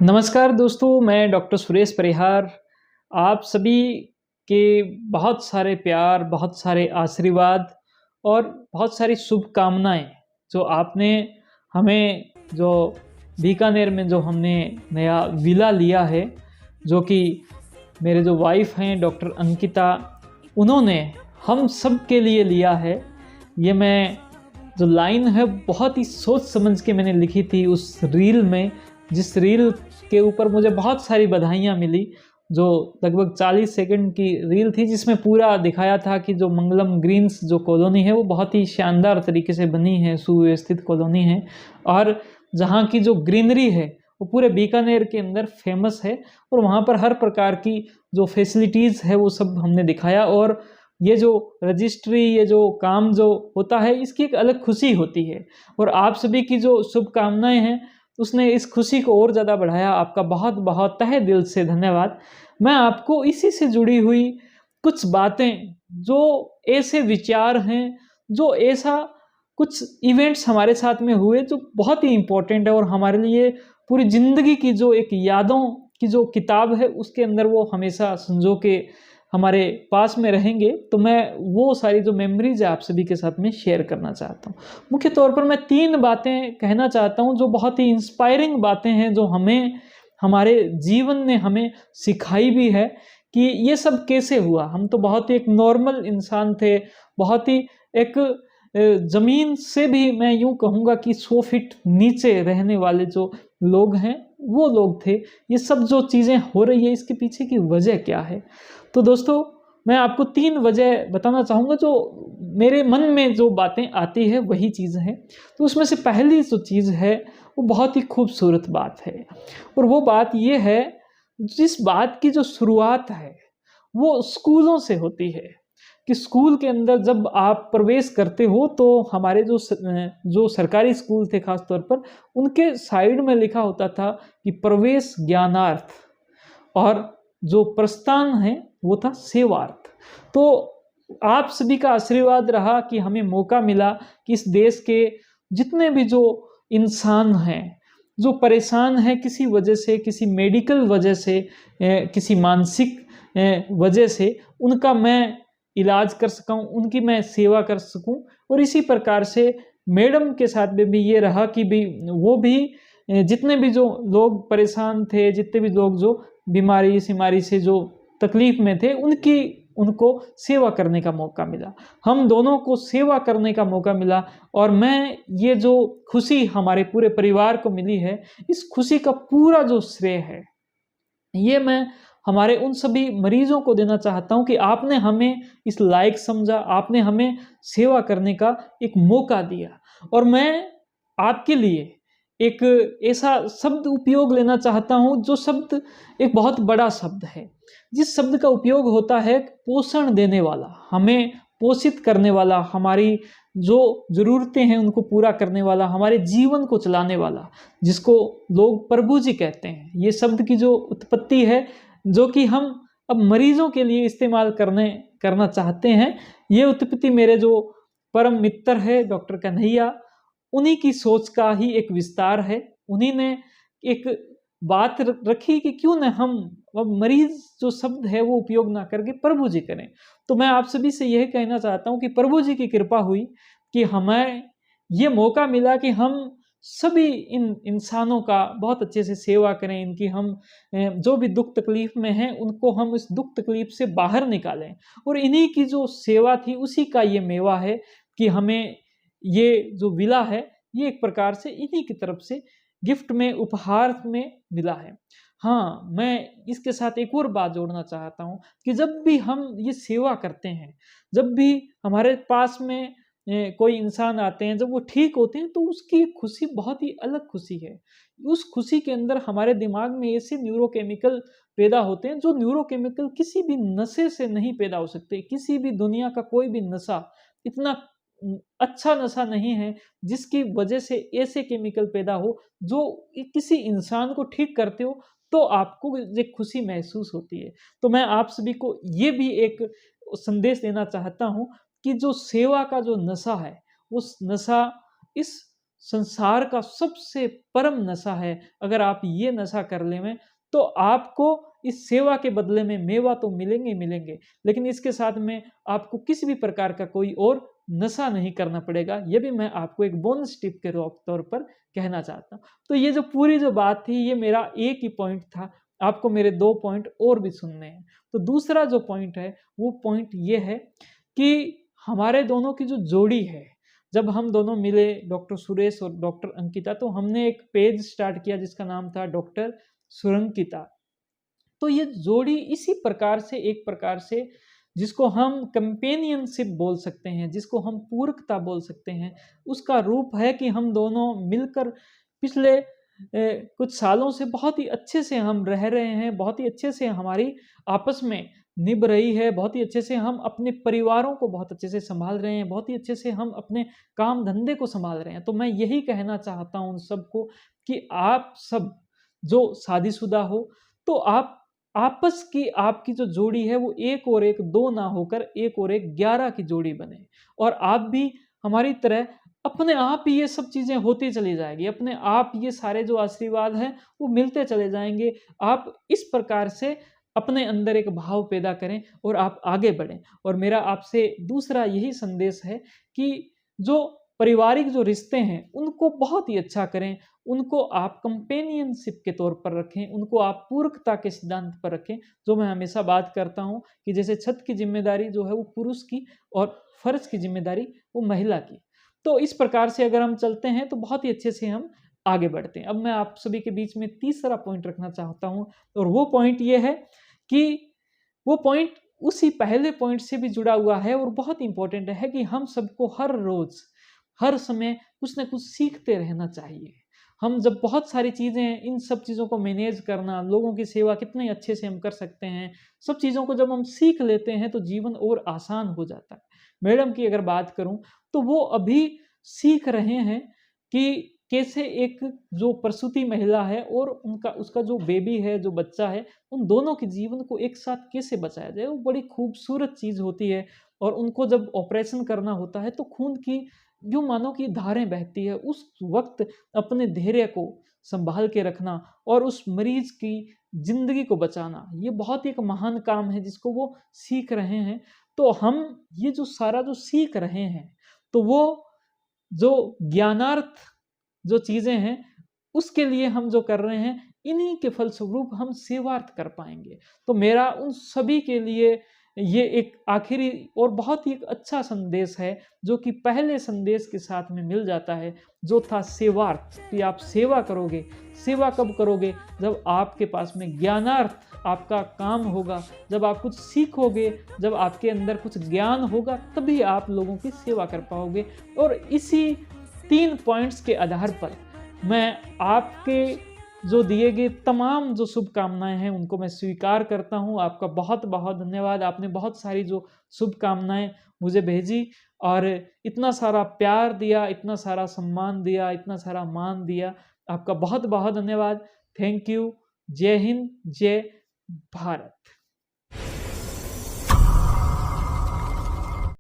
नमस्कार दोस्तों, मैं डॉक्टर सुरेश परिहार आप सभी के बहुत सारे प्यार, बहुत सारे आशीर्वाद और बहुत सारी शुभकामनाएँ जो आपने हमें जो बीकानेर में जो हमने नया विला लिया है, जो कि मेरे जो वाइफ़ हैं डॉक्टर अंकिता, उन्होंने हम सब के लिए लिया है। ये मैं जो लाइन है बहुत ही सोच समझ के मैंने लिखी थी उस रील में, जिस रील के ऊपर मुझे बहुत सारी बधाइयाँ मिली, जो लगभग 40 सेकंड की रील थी, जिसमें पूरा दिखाया था कि जो मंगलम ग्रीन्स जो कॉलोनी है वो बहुत ही शानदार तरीके से बनी है, सुव्यवस्थित कॉलोनी है और जहाँ की जो ग्रीनरी है वो पूरे बीकानेर के अंदर फेमस है और वहाँ पर हर प्रकार की जो फैसिलिटीज़ है वो सब हमने दिखाया। और ये जो रजिस्ट्री, ये जो काम जो होता है, इसकी एक अलग खुशी होती है और आप सभी की जो शुभकामनाएँ हैं उसने इस खुशी को और ज़्यादा बढ़ाया। आपका बहुत बहुत तहे दिल से धन्यवाद। मैं आपको इसी से जुड़ी हुई कुछ बातें, जो ऐसे विचार हैं, जो ऐसा कुछ इवेंट्स हमारे साथ में हुए जो बहुत ही इम्पोर्टेंट है और हमारे लिए पूरी ज़िंदगी की जो एक यादों की जो किताब है उसके अंदर वो हमेशा संजो के हमारे पास में रहेंगे। तो मैं वो सारी जो मेमोरीज़ है आप सभी के साथ में शेयर करना चाहता हूँ। मुख्य तौर पर मैं 3 बातें कहना चाहता हूँ जो बहुत ही इंस्पायरिंग बातें हैं, जो हमें हमारे जीवन ने हमें सिखाई भी है कि ये सब कैसे हुआ। हम तो बहुत ही एक नॉर्मल इंसान थे, बहुत ही एक ज़मीन से भी मैं यूँ कहूँगा कि 100 फीट नीचे रहने वाले जो लोग हैं, वो लोग थे। ये सब जो चीज़ें हो रही है इसके पीछे की वजह क्या है? तो दोस्तों, मैं आपको 3 वजह बताना चाहूँगा जो मेरे मन में जो बातें आती है वही चीज़ है। तो उसमें से पहली जो चीज़ है वो बहुत ही खूबसूरत बात है और वो बात ये है, जिस बात की जो शुरुआत है वो स्कूलों से होती है कि स्कूल के अंदर जब आप प्रवेश करते हो तो हमारे जो सरकारी स्कूल थे ख़ास तौर पर, उनके साइड में लिखा होता था कि प्रवेश ज्ञानार्थ और जो प्रस्थान है वो था सेवार्थ। तो आप सभी का आशीर्वाद रहा कि हमें मौका मिला कि इस देश के जितने भी जो इंसान हैं, जो परेशान हैं किसी वजह से, किसी मेडिकल वजह से, किसी मानसिक वजह से, उनका मैं इलाज कर सका हूँ, उनकी मैं सेवा कर सकूँ। और इसी प्रकार से मैडम के साथ में भी ये रहा कि भी वो भी जितने भी जो लोग परेशान थे, जितने भी लोग जो बीमारी-सीमारी से जो तकलीफ़ में थे, उनको सेवा करने का मौका मिला। हम दोनों को सेवा करने का मौका मिला और मैं ये जो खुशी हमारे पूरे परिवार को मिली है, इस खुशी का पूरा जो श्रेय है, ये मैं हमारे उन सभी मरीज़ों को देना चाहता हूँ कि आपने हमें इस लायक समझा, आपने हमें सेवा करने का एक मौका दिया। और मैं आपके लिए एक ऐसा शब्द उपयोग लेना चाहता हूँ, जो शब्द एक बहुत बड़ा शब्द है। जिस शब्द का उपयोग होता है पोषण देने वाला, हमें पोषित करने वाला, हमारी जो ज़रूरतें हैं उनको पूरा करने वाला, हमारे जीवन को चलाने वाला, जिसको लोग प्रभु जी कहते हैं। ये शब्द की जो उत्पत्ति है, जो कि हम अब मरीजों के लिए इस्तेमाल करना चाहते हैं, ये उत्पत्ति मेरे जो परम मित्र है डॉक्टर कन्हैया, उन्हीं की सोच का ही एक विस्तार है। उन्हीं ने एक बात रखी कि क्यों न हम अब मरीज जो शब्द है वो उपयोग ना करके प्रभु जी करें। तो मैं आप सभी से यही कहना चाहता हूँ कि प्रभु जी की कृपा हुई कि हमें ये मौका मिला कि हम सभी इन इंसानों का बहुत अच्छे से सेवा करें, इनकी हम जो भी दुख तकलीफ में हैं उनको हम इस दुख तकलीफ से बाहर निकालें। और इन्हीं की जो सेवा थी उसी का ये मेवा है कि हमें ये जो विला है, ये एक प्रकार से इन्हीं की तरफ से गिफ्ट में, उपहार में मिला है। हाँ, मैं इसके साथ एक और बात जोड़ना चाहता हूँ कि जब भी हम ये सेवा करते हैं, जब भी हमारे पास में कोई इंसान आते हैं, जब वो ठीक होते हैं तो उसकी खुशी बहुत ही अलग खुशी है। उस खुशी के अंदर हमारे दिमाग में ऐसे न्यूरोकेमिकल पैदा होते हैं जो न्यूरोकेमिकल किसी भी नशे से नहीं पैदा हो सकते। किसी भी दुनिया का कोई भी नशा इतना अच्छा नशा नहीं है जिसकी वजह से ऐसे केमिकल पैदा हो जो किसी इंसान को ठीक करते हो तो आपको एक खुशी महसूस होती है। तो मैं आप सभी को ये भी एक संदेश देना चाहता हूँ कि जो सेवा का जो नशा है, उस नशा इस संसार का सबसे परम नशा है। अगर आप ये नशा कर लें तो आपको इस सेवा के बदले में मेवा तो मिलेंगे ही मिलेंगे, लेकिन इसके साथ में आपको किसी भी प्रकार का कोई और नशा नहीं करना पड़ेगा। ये भी मैं आपको एक बोनस टिप के तौर पर कहना चाहता हूँ। तो ये जो पूरी जो बात थी, ये मेरा एक ही पॉइंट था, आपको मेरे 2 पॉइंट और भी सुनने हैं। तो दूसरा जो पॉइंट है, वो पॉइंट ये है कि हमारे दोनों की जो जोड़ी है, जब हम दोनों मिले, डॉक्टर सुरेश और डॉक्टर अंकिता, तो हमने एक पेज स्टार्ट किया जिसका नाम था डॉक्टर सुरंकिता। तो ये जोड़ी इसी प्रकार से, एक प्रकार से जिसको हम कंपेनियनशिप बोल सकते हैं, जिसको हम पूरकता बोल सकते हैं, उसका रूप है कि हम दोनों मिलकर पिछले कुछ सालों से बहुत ही अच्छे से हम रह रहे हैं, बहुत ही अच्छे से हमारी आपस में निभ रही है, बहुत ही अच्छे से हम अपने परिवारों को बहुत अच्छे से संभाल रहे हैं, बहुत ही अच्छे से हम अपने काम धंधे को संभाल रहे हैं। तो मैं यही कहना चाहता हूँ उन सबको कि आप सब जो शादीशुदा हो, तो आप आपस की आपकी जो जोड़ी है वो 1 और 1 2 ना होकर 1 और 1 11 की जोड़ी बने, और आप भी हमारी तरह अपने आप ही ये सब चीज़ें होती चली जाएगी, अपने आप ये सारे जो आशीर्वाद हैं वो मिलते चले जाएँगे। आप इस प्रकार से अपने अंदर एक भाव पैदा करें और आप आगे बढ़ें। और मेरा आपसे दूसरा यही संदेश है कि जो पारिवारिक जो रिश्ते हैं उनको बहुत ही अच्छा करें, उनको आप कंपेनियनशिप के तौर पर रखें, उनको आप पूरकता के सिद्धांत पर रखें। जो मैं हमेशा बात करता हूँ कि जैसे छत की ज़िम्मेदारी जो है वो पुरुष की और फ़र्श की ज़िम्मेदारी वो महिला की। तो इस प्रकार से अगर हम चलते हैं तो बहुत ही अच्छे से हम आगे बढ़ते हैं। अब मैं आप सभी के बीच में तीसरा पॉइंट रखना चाहता हूँ, और वो पॉइंट ये है कि वो पॉइंट उसी पहले पॉइंट से भी जुड़ा हुआ है और बहुत इम्पोर्टेंट है कि हम सबको हर रोज़, हर समय कुछ ना कुछ सीखते रहना चाहिए। हम जब बहुत सारी चीज़ें, इन सब चीज़ों को मैनेज करना, लोगों की सेवा कितने अच्छे से हम कर सकते हैं, सब चीज़ों को जब हम सीख लेते हैं तो जीवन और आसान हो जाता है। मैडम की अगर बात करूँ तो वो अभी सीख रहे हैं कि कैसे एक जो प्रसूति महिला है और उनका उसका जो बेबी है, जो बच्चा है, उन दोनों के जीवन को एक साथ कैसे बचाया जाए। वो बड़ी खूबसूरत चीज़ होती है, और उनको जब ऑपरेशन करना होता है तो खून की यूँ मानो कि धारें बहती है, उस वक़्त अपने धैर्य को सँभाल के रखना और उस मरीज़ की ज़िंदगी को बचाना, ये बहुत ही एक महान काम है जिसको वो सीख रहे हैं। तो हम ये जो सारा जो सीख रहे हैं, तो वो जो ज्ञानार्थ जो चीज़ें हैं, उसके लिए हम जो कर रहे हैं, इन्हीं के फलस्वरूप हम सेवार्थ कर पाएँगे। तो मेरा उन सभी के लिए ये एक आखिरी और बहुत ही एक अच्छा संदेश है, जो कि पहले संदेश के साथ में मिल जाता है, जो था सेवार्थ, कि आप सेवा करोगे। सेवा कब करोगे? जब आपके पास में ज्ञानार्थ आपका काम होगा, जब आप कुछ सीखोगे, जब आपके अंदर कुछ ज्ञान होगा, तभी आप लोगों की सेवा कर पाओगे। और इसी 3 पॉइंट्स के आधार पर मैं आपके जो दिए गए तमाम जो शुभकामनाएँ हैं उनको मैं स्वीकार करता हूँ। आपका बहुत-बहुत धन्यवाद। आपने बहुत सारी जो शुभकामनाएँ मुझे भेजी और इतना सारा प्यार दिया, इतना सारा सम्मान दिया, इतना सारा मान दिया। आपका बहुत-बहुत धन्यवाद। Thank you. जय हिंद, जय भारत।